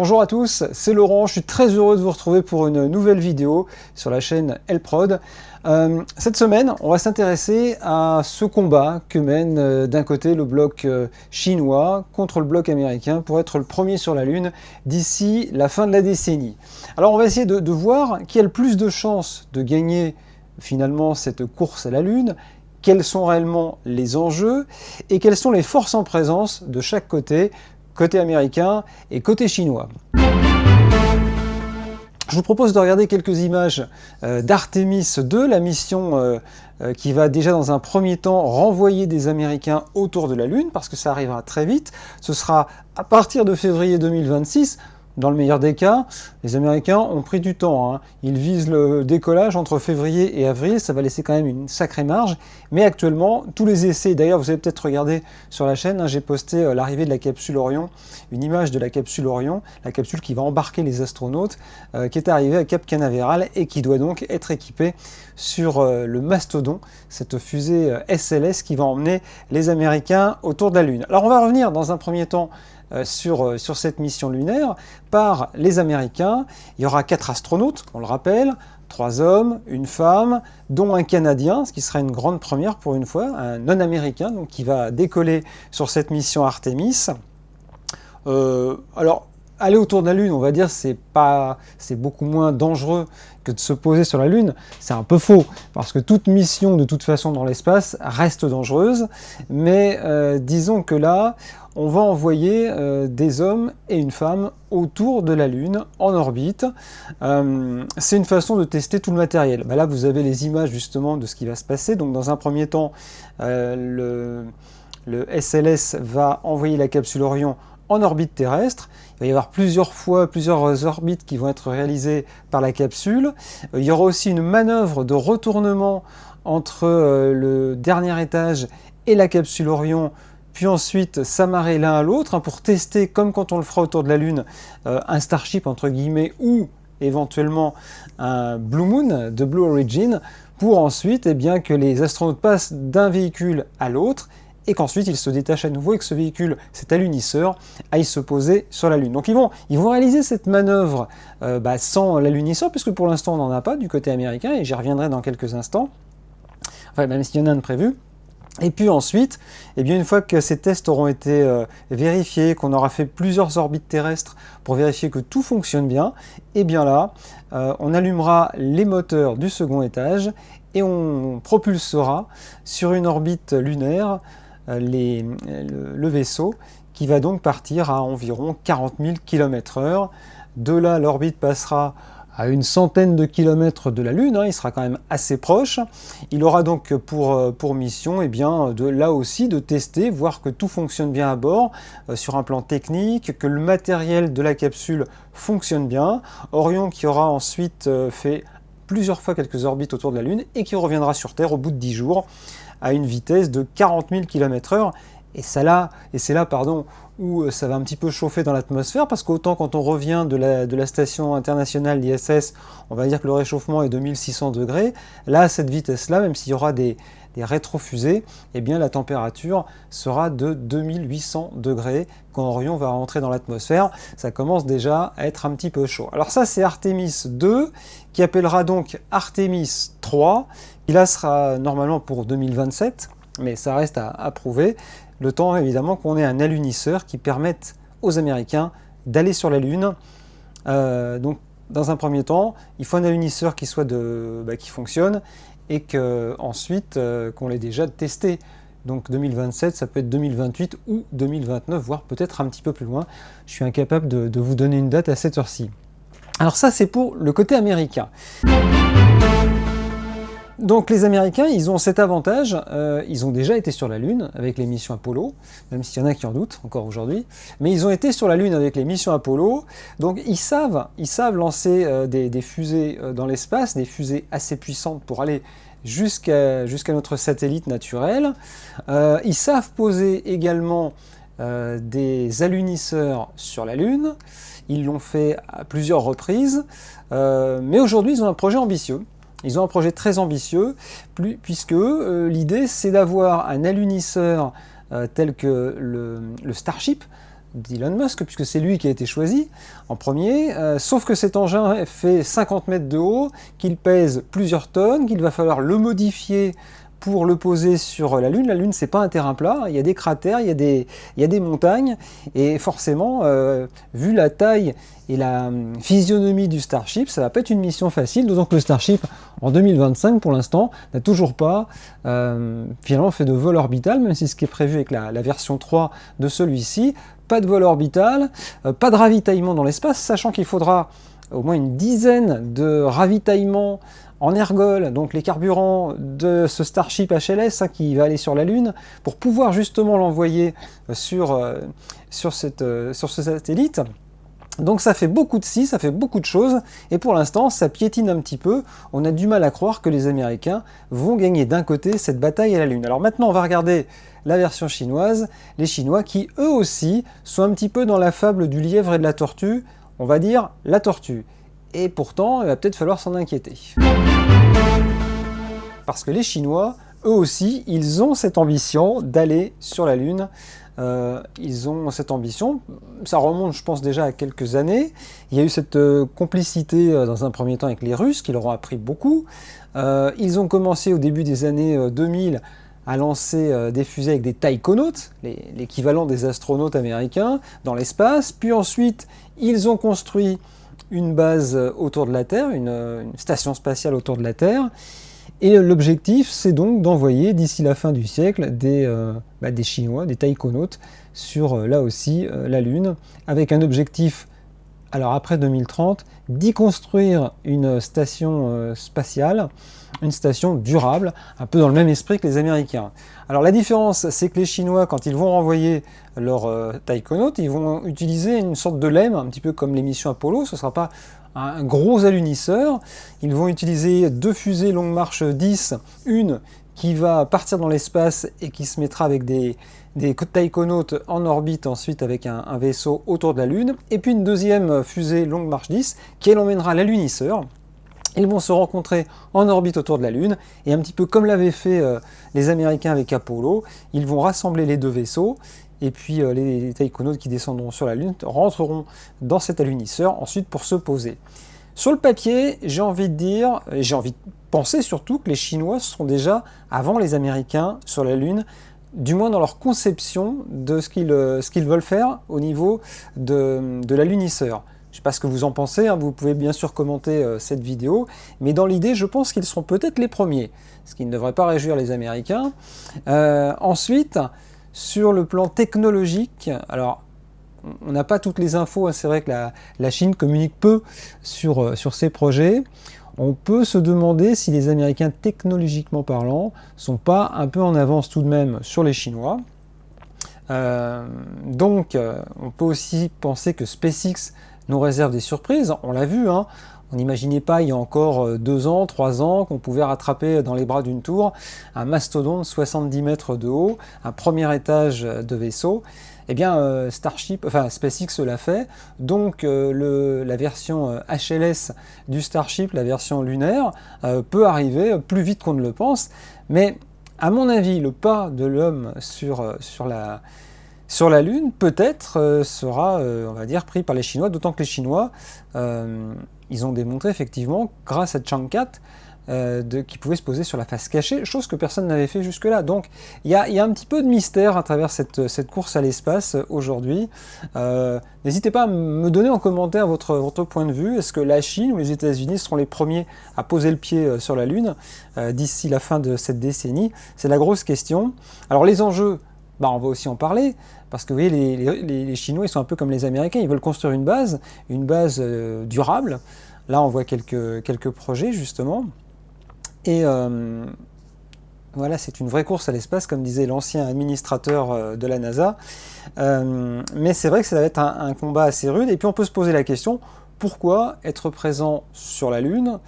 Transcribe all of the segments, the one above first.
Bonjour à tous, c'est Laurent, je suis très heureux de vous retrouver pour une nouvelle vidéo sur la chaîne L-Prod. Cette semaine, on va s'intéresser à ce combat que mène d'un côté le bloc chinois contre le bloc américain pour être le premier sur la Lune d'ici la fin de la décennie. Alors on va essayer de voir qui a le plus de chances de gagner finalement cette course à la Lune, quels sont réellement les enjeux et quelles sont les forces en présence de chaque côté américain et côté chinois. Je vous propose de regarder quelques images d'Artemis 2, la mission qui va déjà dans un premier temps renvoyer des Américains autour de la Lune, parce que ça arrivera très vite. Ce sera à partir de février 2026. Dans le meilleur des cas, les Américains ont pris du temps. Ils visent le décollage entre février et avril, ça va laisser quand même une sacrée marge. Mais actuellement, tous les essais, d'ailleurs vous avez peut-être regardé sur la chaîne, j'ai posté l'arrivée de la capsule Orion, une image de la capsule Orion, la capsule qui va embarquer les astronautes, qui est arrivée à Cap Canaveral et qui doit donc être équipée sur le Mastodon, cette fusée SLS qui va emmener les Américains autour de la Lune. Alors on va revenir dans un premier temps sur cette mission lunaire par les Américains. Il y aura 4 astronautes, on le rappelle, 3 hommes, une femme, dont un Canadien, ce qui sera une grande première pour une fois, un non-américain donc qui va décoller sur cette mission Artemis. Alors, aller autour de la Lune, on va dire, c'est beaucoup moins dangereux que de se poser sur la Lune. C'est un peu faux, parce que toute mission, de toute façon, dans l'espace, reste dangereuse. Mais disons que là, on va envoyer des hommes et une femme autour de la Lune, en orbite. C'est une façon de tester tout le matériel. Là, vous avez les images, justement, de ce qui va se passer. Donc, dans un premier temps, le SLS va envoyer la capsule Orion en orbite terrestre. Il va y avoir plusieurs orbites qui vont être réalisées par la capsule. Il y aura aussi une manœuvre de retournement entre le dernier étage et la capsule Orion, puis ensuite s'amarrer l'un à l'autre pour tester, comme quand on le fera autour de la Lune, un Starship entre guillemets ou éventuellement un Blue Moon de Blue Origin, pour ensuite que les astronautes passent d'un véhicule à l'autre et qu'ensuite ils se détachent à nouveau et que ce véhicule, cet alunisseur, aille se poser sur la Lune. Donc ils vont réaliser cette manœuvre sans l'alunisseur, puisque pour l'instant on n'en a pas du côté américain, et j'y reviendrai dans quelques instants, enfin même s'il y en a un de prévu. Et puis ensuite, une fois que ces tests auront été vérifiés, qu'on aura fait plusieurs orbites terrestres pour vérifier que tout fonctionne bien, on allumera les moteurs du second étage et on propulsera sur une orbite lunaire le vaisseau qui va donc partir à environ 40 000 km/h. De là, l'orbite passera à une centaine de kilomètres de la Lune, il sera quand même assez proche. Il aura donc pour mission là aussi de tester, voir que tout fonctionne bien à bord, sur un plan technique, que le matériel de la capsule fonctionne bien. Orion qui aura ensuite fait plusieurs fois quelques orbites autour de la Lune et qui reviendra sur Terre au bout de 10 jours à une vitesse de 40 000 km/h. Et c'est là où ça va un petit peu chauffer dans l'atmosphère, parce qu'autant quand on revient de la station internationale d'ISS, on va dire que le réchauffement est de 1600 degrés. Là, à cette vitesse-là, même s'il y aura des rétrofusées, la température sera de 2800 degrés. Quand Orion va rentrer dans l'atmosphère, ça commence déjà à être un petit peu chaud. Alors ça, c'est Artemis 2, qui appellera donc Artemis 3, qui là sera normalement pour 2027, mais ça reste à prouver. Le temps, évidemment, qu'on ait un alunisseur qui permette aux Américains d'aller sur la Lune. Donc, dans un premier temps, il faut un alunisseur qui fonctionne et qu'ensuite, qu'on l'ait déjà testé. Donc 2027, ça peut être 2028 ou 2029, voire peut-être un petit peu plus loin. Je suis incapable de vous donner une date à cette heure-ci. Alors ça, c'est pour le côté américain. Donc les Américains, ils ont cet avantage, ils ont déjà été sur la Lune avec les missions Apollo, même s'il y en a qui en doutent encore aujourd'hui, mais ils ont été sur la Lune avec les missions Apollo, donc ils savent lancer des fusées dans l'espace, des fusées assez puissantes pour aller jusqu'à notre satellite naturel. Ils savent poser également des alunisseurs sur la Lune, ils l'ont fait à plusieurs reprises, mais aujourd'hui ils ont un projet ambitieux. Ils ont un projet très ambitieux, puisque l'idée c'est d'avoir un alunisseur tel que le Starship d'Elon Musk, puisque c'est lui qui a été choisi en premier, sauf que cet engin fait 50 mètres de haut, qu'il pèse plusieurs tonnes, qu'il va falloir le modifier pour le poser sur la Lune. La Lune, c'est pas un terrain plat, il y a des cratères, il y a des montagnes, et forcément, vu la taille et la physionomie du Starship, ça va pas être une mission facile, d'autant que le Starship, en 2025, pour l'instant, n'a toujours pas finalement fait de vol orbital, même si c'est ce qui est prévu avec la version 3 de celui-ci. Pas de vol orbital, pas de ravitaillement dans l'espace, sachant qu'il faudra au moins une dizaine de ravitaillements en ergol, donc les carburants de ce Starship HLS qui va aller sur la Lune, pour pouvoir justement l'envoyer sur ce satellite. Donc ça fait beaucoup de ça fait beaucoup de choses, et pour l'instant ça piétine un petit peu. On a du mal à croire que les Américains vont gagner d'un côté cette bataille à la Lune. Alors maintenant on va regarder la version chinoise, les Chinois qui eux aussi sont un petit peu dans la fable du lièvre et de la tortue, on va dire la tortue. Et pourtant, il va peut-être falloir s'en inquiéter. Parce que les Chinois, eux aussi, ils ont cette ambition d'aller sur la Lune. Ils ont cette ambition, ça remonte je pense déjà à quelques années. Il y a eu cette complicité dans un premier temps avec les Russes, qui leur ont appris beaucoup. Ils ont commencé au début des années 2000 à lancer des fusées avec des taïkonautes, l'équivalent des astronautes américains, dans l'espace. Puis ensuite, ils ont construit une base autour de la Terre, une station spatiale autour de la Terre. Et l'objectif, c'est donc d'envoyer d'ici la fin du siècle des Chinois, des taïkonautes, sur là aussi la Lune, avec un objectif, alors après 2030, d'y construire une station spatiale, une station durable, un peu dans le même esprit que les Américains. Alors la différence, c'est que les Chinois, quand ils vont renvoyer leurs taïkonautes, ils vont utiliser une sorte de LEM, un petit peu comme les missions Apollo. Ce ne sera pas un gros alunisseur. Ils vont utiliser 2 fusées longue marche 10, une qui va partir dans l'espace et qui se mettra avec des taïkonautes en orbite ensuite avec un vaisseau autour de la Lune, et puis une deuxième fusée longue marche 10 qui elle emmènera l'alunisseur. Ils vont se rencontrer en orbite autour de la Lune, et un petit peu comme l'avaient fait les Américains avec Apollo, ils vont rassembler les 2 vaisseaux, et puis les taïkonautes qui descendront sur la Lune rentreront dans cet alunisseur ensuite pour se poser. Sur le papier, j'ai envie de dire, et j'ai envie de penser surtout que les Chinois sont déjà avant les Américains sur la Lune, du moins dans leur conception de ce qu'ils veulent faire au niveau de l'alunisseur. Je ne sais pas ce que vous en pensez, hein, vous pouvez bien sûr commenter cette vidéo, mais dans l'idée, je pense qu'ils seront peut-être les premiers, ce qui ne devrait pas réjouir les Américains. Ensuite, sur le plan technologique, alors on n'a pas toutes les infos, hein, c'est vrai que la Chine communique peu sur ces projets. On peut se demander si les Américains, technologiquement parlant, sont pas un peu en avance tout de même sur les Chinois. Donc, on peut aussi penser que SpaceX nous réserve des surprises. On l'a vu, hein, on n'imaginait pas il y a encore 2 ans, 3 ans, qu'on pouvait rattraper dans les bras d'une tour un mastodonte 70 mètres de haut, un premier étage de vaisseau. Eh bien, SpaceX l'a fait, donc la version HLS du Starship, la version lunaire, peut arriver plus vite qu'on ne le pense, mais à mon avis, le pas de l'homme sur la Lune, peut-être, sera, on va dire, pris par les Chinois, d'autant que les Chinois, ils ont démontré effectivement, grâce à Chang'e qui pouvait se poser sur la face cachée, chose que personne n'avait fait jusque-là. Donc il y a un petit peu de mystère à travers cette course à l'espace aujourd'hui. N'hésitez pas à me donner en commentaire votre point de vue. Est-ce que la Chine ou les États-Unis seront les premiers à poser le pied sur la Lune d'ici la fin de cette décennie? C'est la grosse question. Alors les enjeux, on va aussi en parler, parce que vous voyez, les Chinois, ils sont un peu comme les Américains, ils veulent construire une base durable. Là, on voit quelques projets, justement. Et voilà, c'est une vraie course à l'espace, comme disait l'ancien administrateur de la NASA. Mais c'est vrai que ça va être un combat assez rude. Et puis, on peut se poser la question, pourquoi être présent sur la Lune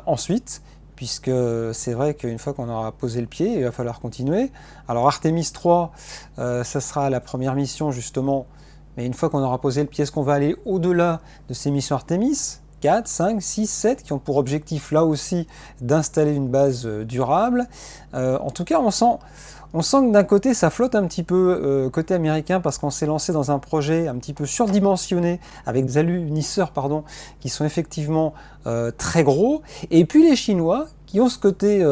ensuite, puisque c'est vrai qu'une fois qu'on aura posé le pied, il va falloir continuer. Alors Artemis 3, ça sera la première mission justement, mais une fois qu'on aura posé le pied, est-ce qu'on va aller au-delà de ces missions Artemis 4, 5, 6, 7, qui ont pour objectif là aussi d'installer une base durable. En tout cas, On sent que d'un côté, ça flotte un petit peu côté américain parce qu'on s'est lancé dans un projet un petit peu surdimensionné avec des alunisseurs qui sont effectivement très gros. Et puis les Chinois qui ont ce côté,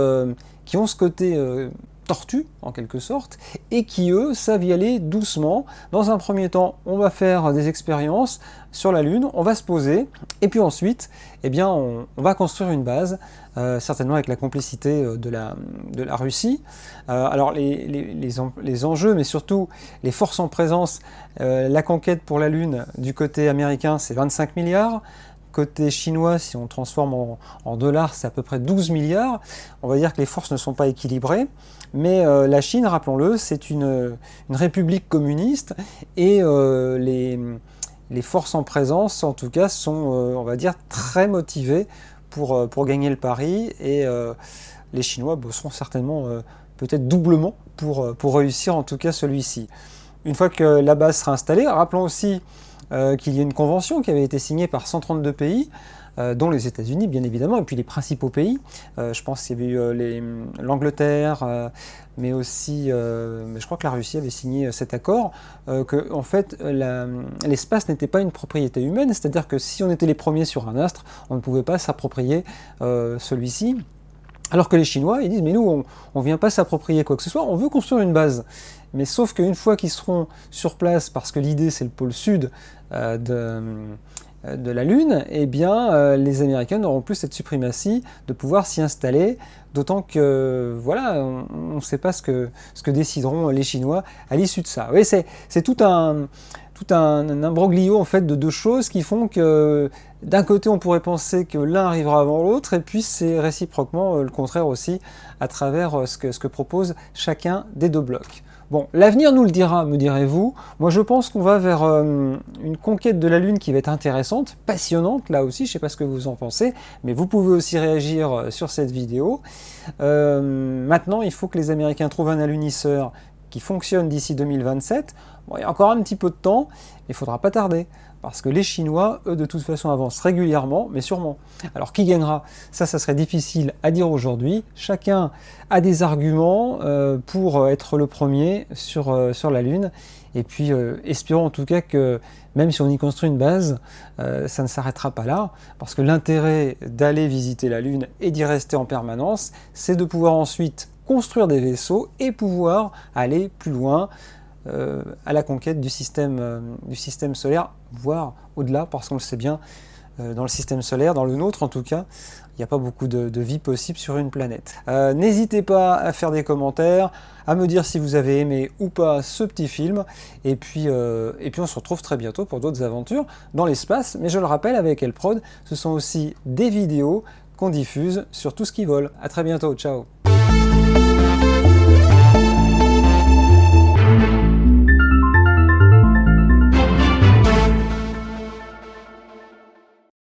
tortue en quelque sorte, et qui eux savent y aller doucement. Dans un premier temps, on va faire des expériences sur la Lune, on va se poser, et puis ensuite, eh bien, on va construire une base, certainement avec la complicité de la Russie. Alors les enjeux, mais surtout les forces en présence, la conquête pour la Lune du côté américain, c'est 25 milliards. Côté chinois, si on transforme en dollars, c'est à peu près 12 milliards. On va dire que les forces ne sont pas équilibrées. Mais la Chine, rappelons-le, c'est une république communiste et les forces en présence, en tout cas, sont, on va dire, très motivées pour gagner le pari. Et les Chinois bosseront certainement, peut-être doublement, pour réussir en tout cas celui-ci. Une fois que la base sera installée, rappelons aussi qu'il y a une convention qui avait été signée par 132 pays, dont les États-Unis bien évidemment, et puis les principaux pays. Je pense qu'il y avait eu l'Angleterre, mais aussi, je crois que la Russie avait signé cet accord, que en fait l'espace n'était pas une propriété humaine, c'est-à-dire que si on était les premiers sur un astre, on ne pouvait pas s'approprier celui-ci. Alors que les Chinois, ils disent, mais nous, on ne vient pas s'approprier quoi que ce soit, on veut construire une base. Mais sauf qu'une fois qu'ils seront sur place, parce que l'idée c'est le pôle sud de la Lune, eh bien les Américains n'auront plus cette suprématie de pouvoir s'y installer, d'autant que voilà, on ne sait pas ce que décideront les Chinois à l'issue de ça. Oui, c'est tout un imbroglio en fait de deux choses qui font que d'un côté on pourrait penser que l'un arrivera avant l'autre, et puis c'est réciproquement le contraire aussi à travers ce que propose chacun des deux blocs. Bon, l'avenir nous le dira, me direz-vous. Moi, je pense qu'on va vers une conquête de la Lune qui va être intéressante, passionnante, là aussi, je ne sais pas ce que vous en pensez, mais vous pouvez aussi réagir sur cette vidéo. Maintenant, il faut que les Américains trouvent un alunisseur qui fonctionne d'ici 2027. Bon, il y a encore un petit peu de temps, mais il ne faudra pas tarder. Parce que les Chinois, eux, de toute façon, avancent régulièrement, mais sûrement. Alors, qui gagnera? Ça serait difficile à dire aujourd'hui. Chacun a des arguments pour être le premier sur la Lune. Et puis, espérons en tout cas que, même si on y construit une base, ça ne s'arrêtera pas là. Parce que l'intérêt d'aller visiter la Lune et d'y rester en permanence, c'est de pouvoir ensuite construire des vaisseaux et pouvoir aller plus loin, à la conquête du système solaire, voire au-delà, parce qu'on le sait bien, dans le système solaire, dans le nôtre en tout cas, il n'y a pas beaucoup de vie possible sur une planète. N'hésitez pas à faire des commentaires, à me dire si vous avez aimé ou pas ce petit film, et puis on se retrouve très bientôt pour d'autres aventures dans l'espace, mais je le rappelle, avec Elprod, ce sont aussi des vidéos qu'on diffuse sur tout ce qui vole. À très bientôt, ciao.